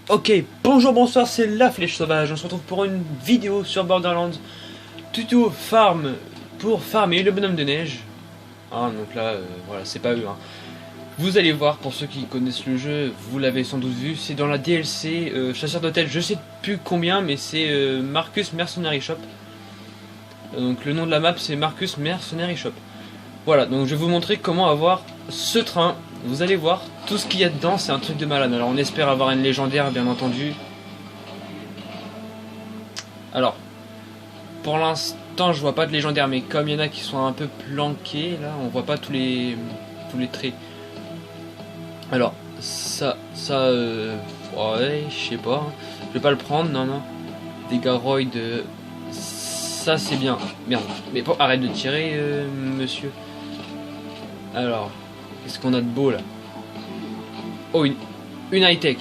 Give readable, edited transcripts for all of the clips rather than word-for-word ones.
Ok, bonjour, bonsoir, c'est La Flèche Sauvage. On se retrouve pour une vidéo sur Borderlands. Tuto farm pour farmer le bonhomme de neige. Donc là, voilà, c'est pas eux. Vous allez voir, pour ceux qui connaissent le jeu, vous l'avez sans doute vu, c'est dans la DLC chasseur d'hôtel, je sais plus combien, mais c'est Marcus Mercenary Shop. Donc le nom de la map, c'est Marcus Mercenary Shop. Voilà, donc je vais vous montrer comment avoir ce train. Vous allez voir, tout ce qu'il y a dedans, c'est un truc de malade. Alors on espère avoir une légendaire, bien entendu. Alors, pour l'instant, je vois pas de légendaire, mais comme il y en a qui sont un peu planqués, là, on voit pas tous les traits. Alors, ouais, je sais pas. Je vais pas le prendre, non. Dégaroid, ça c'est bien. Merde, mais arrête de tirer, monsieur. Alors, qu'est-ce qu'on a de beau là? Oh, une high-tech.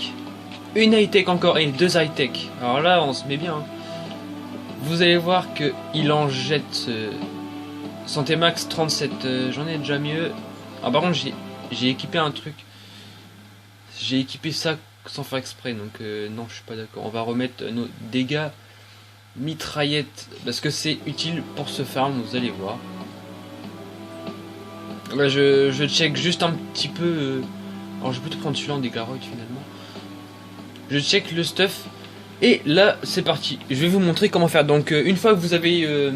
Une high-tech encore, et deux high-tech. Alors là, on se met bien. Vous allez voir que il en jette Santé Max 37. J'en ai déjà mieux. Ah, par contre, j'ai équipé un truc. J'ai équipé ça sans faire exprès, donc non, je suis pas d'accord. On va remettre nos dégâts mitraillettes parce que c'est utile pour ce farm, vous allez voir. Là, je check juste un petit peu. Alors, je peux te prendre celui-là en dégâts finalement. Je check le stuff. Et là, c'est parti. Je vais vous montrer comment faire. Donc, une fois que vous avez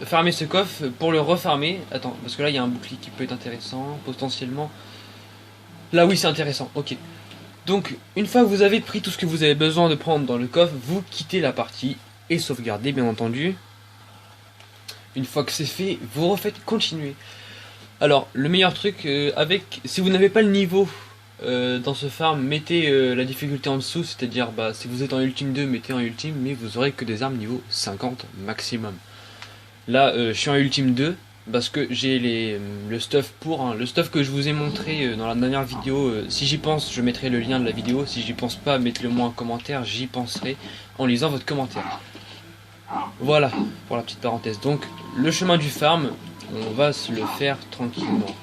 farmé ce coffre, pour le refarmer. Attends, parce que là, il y a un bouclier qui peut être intéressant, potentiellement. Là, oui, c'est intéressant. Ok. Donc, une fois que vous avez pris tout ce que vous avez besoin de prendre dans le coffre, vous quittez la partie et sauvegardez, bien entendu. Une fois que c'est fait, vous refaites continuer. Alors, le meilleur truc, si vous n'avez pas le niveau dans ce farm, mettez la difficulté en dessous, c'est-à-dire, si vous êtes en ultime 2, mettez en ultime, mais vous aurez que des armes niveau 50 maximum. Là, je suis en ultime 2, parce que j'ai le stuff le stuff que je vous ai montré dans la dernière vidéo. Si j'y pense, je mettrai le lien de la vidéo. Si j'y pense pas, mettez-le moi en commentaire, j'y penserai en lisant votre commentaire. Voilà, pour la petite parenthèse. Donc, le chemin du farm, on va se le faire tranquillement.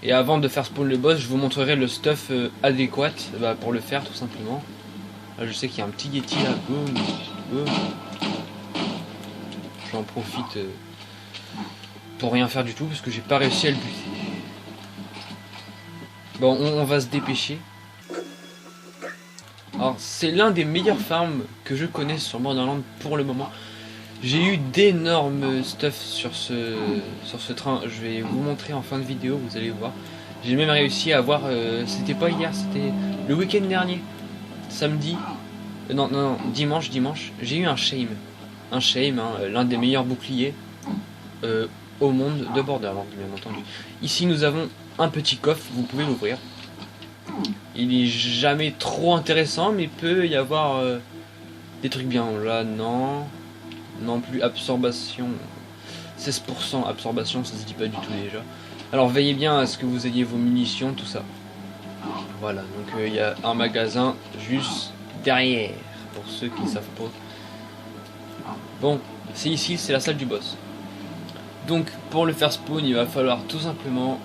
Et avant de faire spawn le boss, je vous montrerai le stuff adéquat pour le faire, tout simplement. Là, je sais qu'il y a un petit Yeti là. Boum, boum. J'en profite pour rien faire du tout parce que j'ai pas réussi à le buter. Bon, on va se dépêcher. Alors, c'est l'un des meilleurs farms que je connais sur Borderlands pour le moment. J'ai eu d'énormes stuff sur ce train. Je vais vous montrer en fin de vidéo, vous allez voir. J'ai même réussi à avoir, c'était pas hier, c'était le week-end dernier, samedi, non, dimanche, j'ai eu un Shame. Un Shame, l'un des meilleurs boucliers au monde de Borderlands, bien entendu. Ici, nous avons un petit coffre, vous pouvez l'ouvrir. Il est jamais trop intéressant, mais peut y avoir des trucs bien. Là, non plus. Absorption, 16% absorption, ça se dit pas du tout déjà. Alors veillez bien à ce que vous ayez vos munitions, tout ça. Voilà, donc il y a un magasin juste derrière, pour ceux qui savent pas. Bon, c'est ici, c'est la salle du boss. Donc pour le faire spawn, il va falloir tout simplement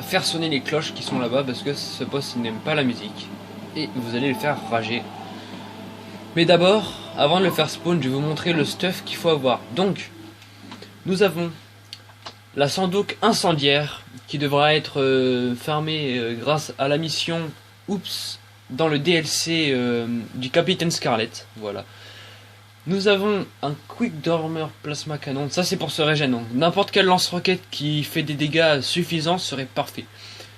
faire sonner les cloches qui sont là-bas, parce que ce boss n'aime pas la musique. Et vous allez le faire rager. Mais d'abord, avant de le faire spawn, je vais vous montrer le stuff qu'il faut avoir. Donc, nous avons la sandouk incendiaire qui devra être farmée grâce à la mission Oups dans le DLC du Capitaine Scarlet. Voilà. Nous avons un Quick Dormer Plasma Cannon. Ça, c'est pour se régénérer. N'importe quel lance-roquette qui fait des dégâts suffisants serait parfait.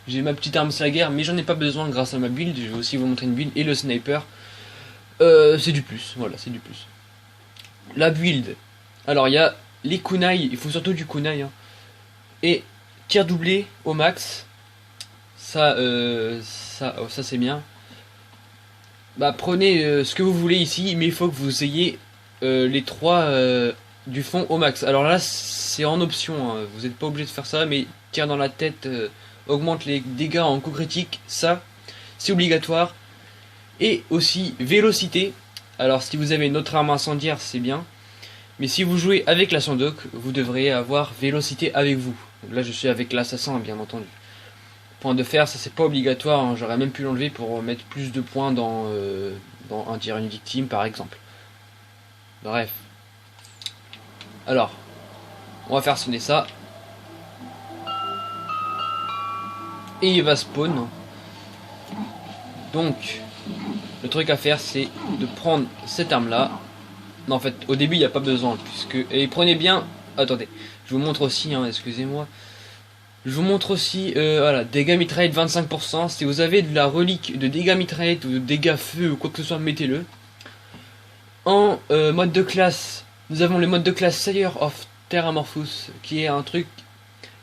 J'ai ma petite arme Slager, mais j'en ai pas besoin grâce à ma build. Je vais aussi vous montrer une build et le sniper. C'est du plus, voilà, c'est du plus. La build. Alors, il y a les kunai, il faut surtout du kunai. Et tir doublé au max. Ça c'est bien. Prenez ce que vous voulez ici, mais il faut que vous ayez les trois du fond au max. Alors là, c'est en option, vous n'êtes pas obligé de faire ça, mais tir dans la tête augmente les dégâts en coup critique, ça, c'est obligatoire. Et aussi vélocité. Alors si vous avez une autre arme incendiaire, c'est bien. Mais si vous jouez avec la sandouk, vous devrez avoir vélocité avec vous. Donc là je suis avec l'assassin, bien entendu. Point de fer, ça c'est pas obligatoire, hein. J'aurais même pu l'enlever pour mettre plus de points dans un tir une victime par exemple. Bref. Alors, on va faire sonner ça. Et il va spawn. Donc, le truc à faire c'est de prendre cette arme là. Non, en fait, au début il n'y a pas besoin, puisque... Et prenez bien... Attendez, je vous montre aussi, hein, excusez-moi. Je vous montre aussi, voilà, dégâts mitraillette 25%. Si vous avez de la relique de dégâts mitraillette ou de dégâts feu ou quoi que ce soit, mettez-le. En mode de classe, nous avons le mode de classe Slayer of Terramorphous, qui est un truc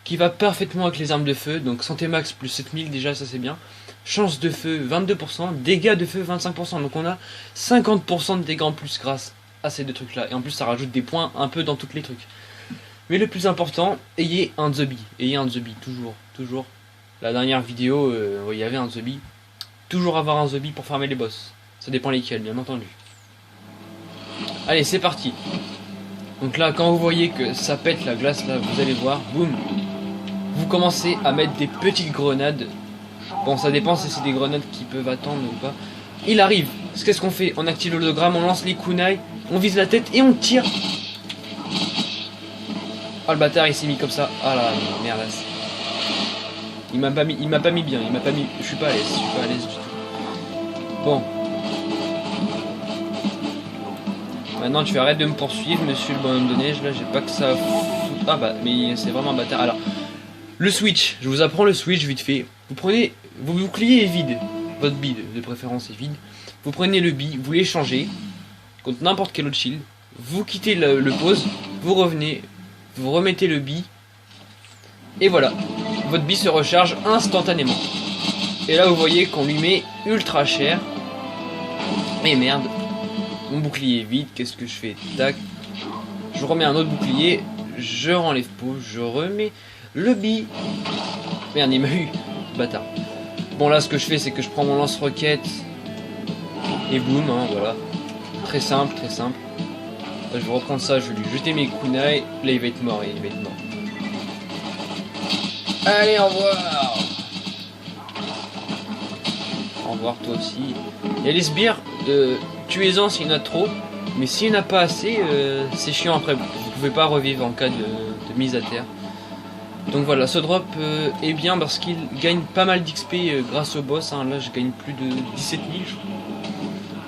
qui va parfaitement avec les armes de feu. Donc santé max plus 7000, déjà ça c'est bien. Chance de feu 22%, dégâts de feu 25%. Donc on a 50% de dégâts en plus grâce à ces deux trucs là. Et en plus ça rajoute des points un peu dans tous les trucs. Mais le plus important, ayez un zombie. Ayez un zombie, toujours. La dernière vidéo, il y avait un zombie. Toujours avoir un zombie pour farmer les boss. Ça dépend lesquels, bien entendu. Allez, c'est parti. Donc là, quand vous voyez que ça pète la glace, là, vous allez voir, boum. Vous commencez à mettre des petites grenades. Bon, ça dépend si c'est des grenades qui peuvent attendre ou pas. Il arrive. Qu'est-ce qu'on fait? On active l'hologramme, on lance les kunai, on vise la tête et on tire. Oh le bâtard il s'est mis comme ça. Ah là merde. Il m'a pas mis bien, il m'a pas mis. Je suis pas à l'aise du tout. Bon. Maintenant tu arrêtes de me poursuivre, monsieur le bonhomme de neige, là j'ai pas que ça à foutre. Ah bah mais c'est vraiment un bâtard. Alors, le switch, je vous apprends le switch vite fait. Vous prenez. Vos bouclier est vide. Votre bide de préférence est vide. Vous prenez le bi, vous l'échangez contre n'importe quel autre shield. Vous quittez le pause, vous revenez. Vous remettez le bi. Et voilà. Votre bi se recharge instantanément. Et là vous voyez qu'on lui met ultra cher. Et merde. Mon bouclier est vide. Qu'est-ce que je fais? Tac. Je remets un autre bouclier. Je renlève pause. Je remets le bi. Merde il m'a eu. Bâtard. Bon là ce que je fais c'est que je prends mon lance-roquette. Et boum hein, voilà. Très simple, très simple. Je vais reprendre ça, je vais lui jeter mes kunai. Là il va être mort, il va être mort. Allez, au revoir. Au revoir toi aussi. Et les sbires, tuez-en s'il y en a trop. Mais s'il n'y en a pas assez, c'est chiant après. Vous pouvez pas revivre en cas de mise à terre. Donc voilà, ce drop est bien parce qu'il gagne pas mal d'XP grâce au boss. Hein. Là je gagne plus de 17 000 je crois.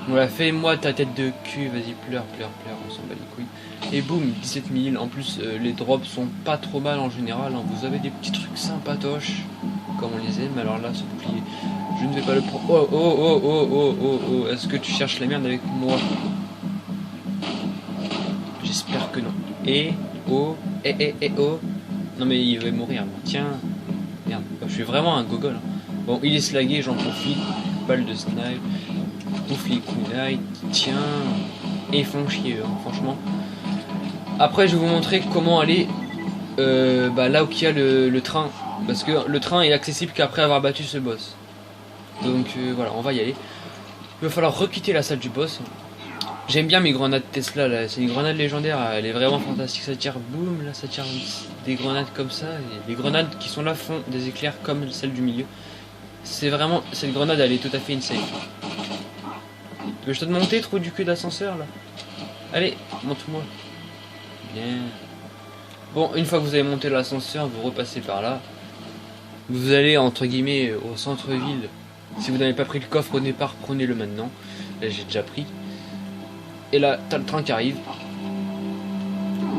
Voilà, fais-moi ta tête de cul, vas-y, pleure, on s'en bat les couilles. Et boum, 17 000, en plus les drops sont pas trop mal en général, hein. Vous avez des petits trucs sympatoches, comme on les aime, alors là, ce bouclier, je ne vais pas le prendre. Oh, est-ce que tu cherches la merde avec moi? J'espère que non. Oh. Non mais il va mourir, tiens. Merde, je suis vraiment un gogol. Hein. Bon, il est slagué, j'en profite, balle de snipe. Ouf les kunai, tiens, et ils font chier hein, franchement. Après je vais vous montrer comment aller là où il y a le train, parce que le train est accessible qu'après avoir battu ce boss. Donc voilà, on va y aller. Il va falloir requitter la salle du boss. J'aime bien mes grenades Tesla là, c'est une grenade légendaire, elle est vraiment fantastique, ça tire boum, là ça tire des grenades comme ça, et les grenades qui sont là font des éclairs comme celle du milieu. C'est vraiment, cette grenade elle est tout à fait insane. Tu veux je te monter, trou du cul d'ascenseur là? Allez, monte-moi. Bien. Bon, une fois que vous avez monté l'ascenseur, vous repassez par là. Vous allez entre guillemets au centre-ville. Si vous n'avez pas pris le coffre au départ, prenez-le maintenant. Là j'ai déjà pris. Et là, t'as le train qui arrive.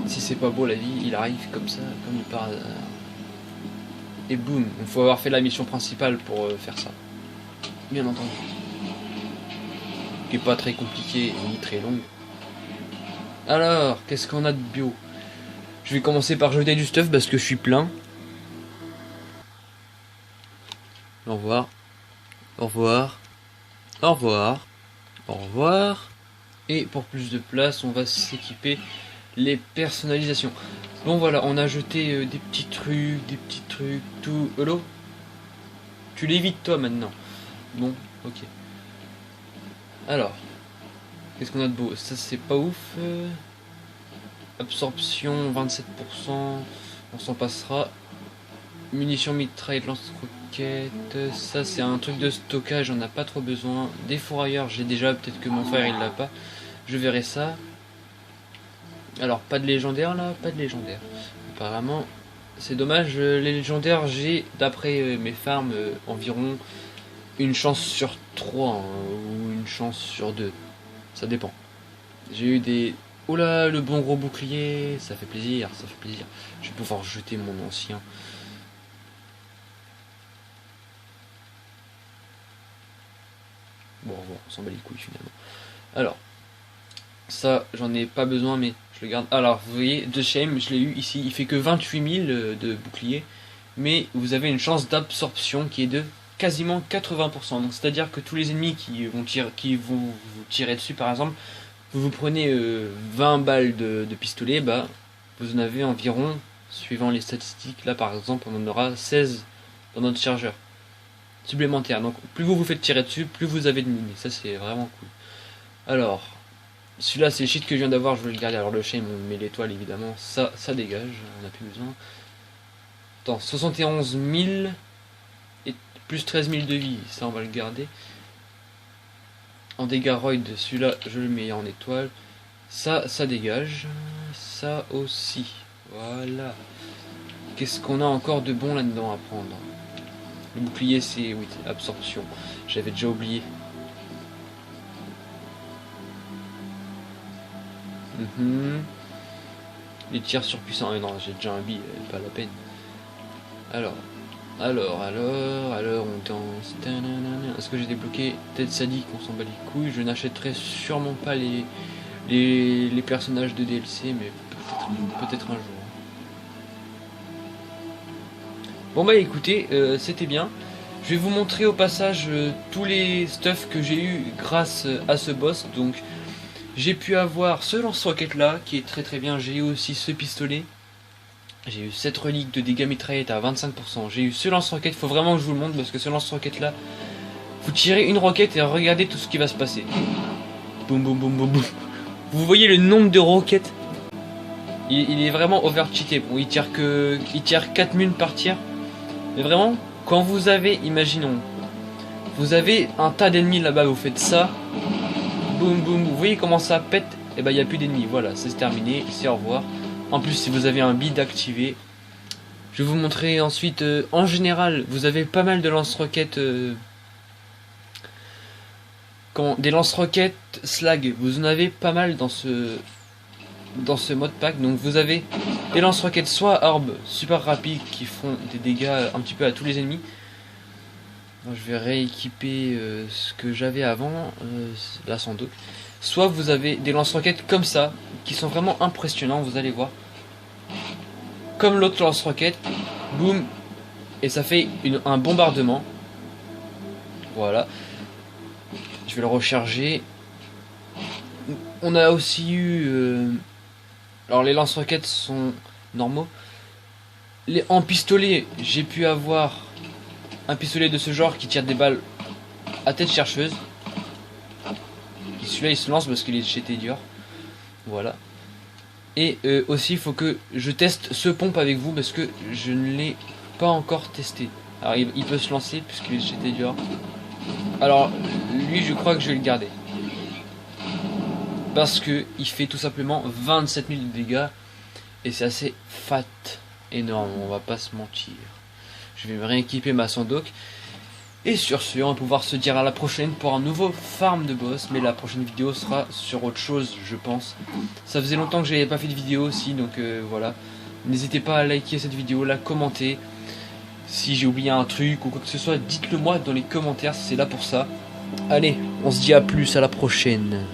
Si c'est pas beau la vie, il arrive comme ça, comme il part. Et boum, il faut avoir fait la mission principale pour faire ça. Bien entendu. Qui est pas très compliqué ni très longue. Alors, qu'est-ce qu'on a de bio? Je vais commencer par jeter du stuff parce que je suis plein. Au revoir. Au revoir. Au revoir. Au revoir. Et pour plus de place, on va s'équiper les personnalisations. Bon voilà, on a jeté des petits trucs, tout. Hello? Tu l'évites toi maintenant. Bon, ok. Alors, qu'est-ce qu'on a de beau? Ça c'est pas ouf. Absorption 27%, on s'en passera. munitions mitraillettes, lance-roquettes, ça c'est un truc de stockage, on n'a pas trop besoin. Des fourrailleurs, j'ai déjà, peut-être que mon frère il l'a pas. Je verrai ça. Alors, pas de légendaire là, pas de légendaire. Apparemment, c'est dommage, les légendaires, j'ai, d'après mes farms, environ une chance sur 3 hein, ou une chance sur 2. Ça dépend. J'ai eu des... Oh là, le bon gros bouclier, ça fait plaisir, ça fait plaisir. Je vais pouvoir jeter mon ancien. Bon, on s'en bat les couilles finalement. Alors, ça, j'en ai pas besoin, mais je le garde. Alors, vous voyez, de Shame, je l'ai eu ici. Il fait que 28 000 de bouclier, mais vous avez une chance d'absorption qui est de quasiment 80%. Donc, c'est-à-dire que tous les ennemis qui vont vous tirer dessus, par exemple, vous prenez 20 balles de pistolet, bah, vous en avez environ, suivant les statistiques, là par exemple, on en aura 16 dans notre chargeur supplémentaire. Donc, plus vous vous faites tirer dessus, plus vous avez de mines. Ça, c'est vraiment cool. Alors, celui-là, c'est le cheat que je viens d'avoir, je vais le garder. Alors, le Shame, on met l'étoile évidemment, ça dégage, on n'a plus besoin. Attends, 71 000 et plus 13 000 de vie, ça on va le garder. En dégâts Royd, celui-là, je le mets en étoile. Ça dégage. Ça aussi. Voilà. Qu'est-ce qu'on a encore de bon là-dedans à prendre? Le bouclier, c'est... Oui, absorption. J'avais déjà oublié. Les tirs surpuissants. Ah non, j'ai déjà un billet, pas la peine. Alors, on danse. Est-ce que j'ai débloqué Tête sadique? On s'en bat les couilles. Je n'achèterai sûrement pas les personnages de DLC, mais peut-être un jour. Bon bah écoutez, c'était bien. Je vais vous montrer au passage tous les stuffs que j'ai eu grâce à ce boss. Donc j'ai pu avoir ce lance-roquette là qui est très très bien. J'ai eu aussi ce pistolet. J'ai eu cette relique de dégâts mitraillettes à 25%. J'ai eu ce lance-roquette, faut vraiment que je vous le montre parce que ce lance-roquette là, vous tirez une roquette et regardez tout ce qui va se passer. Boum boum boum boum boum. Vous voyez le nombre de roquettes? Il est vraiment over-cheaté. Bon, il tire 4 munes par tir. Mais vraiment, quand vous avez, imaginons, vous avez un tas d'ennemis là-bas, vous faites ça. Boum boum, vous voyez comment ça pète? Et bah il n'y a plus d'ennemis, voilà, c'est terminé, c'est au revoir. En plus, si vous avez un bid activé, je vais vous montrer ensuite. En général, vous avez pas mal de lance-roquettes. Des lance-roquettes slag. Vous en avez pas mal dans ce mode pack. Donc vous avez des lance-roquettes soit orbes super rapides qui font des dégâts un petit peu à tous les ennemis. Donc, je vais rééquiper ce que j'avais avant, là sans doute. Soit vous avez des lance-roquettes comme ça, qui sont vraiment impressionnants, vous allez voir. Comme l'autre lance-roquette, boum, et ça fait un bombardement. Voilà. Je vais le recharger. On a aussi eu... alors les lance-roquettes sont normaux. En pistolet, j'ai pu avoir un pistolet de ce genre qui tire des balles à tête chercheuse. Celui-là il se lance parce qu'il est chez Tedior. Voilà. Et aussi il faut que je teste ce pompe avec vous parce que je ne l'ai pas encore testé. Alors il peut se lancer puisqu'il est chez Tedior. Alors lui je crois que je vais le garder. Parce que il fait tout simplement 27 000 de dégâts. Et c'est assez fat. Énorme, on va pas se mentir. Je vais me rééquiper ma Sandoc. Et sur ce, on va pouvoir se dire à la prochaine pour un nouveau farm de boss. Mais la prochaine vidéo sera sur autre chose, je pense. Ça faisait longtemps que j'avais pas fait de vidéo aussi, donc voilà. N'hésitez pas à liker cette vidéo, la commenter. Si j'ai oublié un truc ou quoi que ce soit, dites-le moi dans les commentaires, c'est là pour ça. Allez, on se dit à plus, à la prochaine.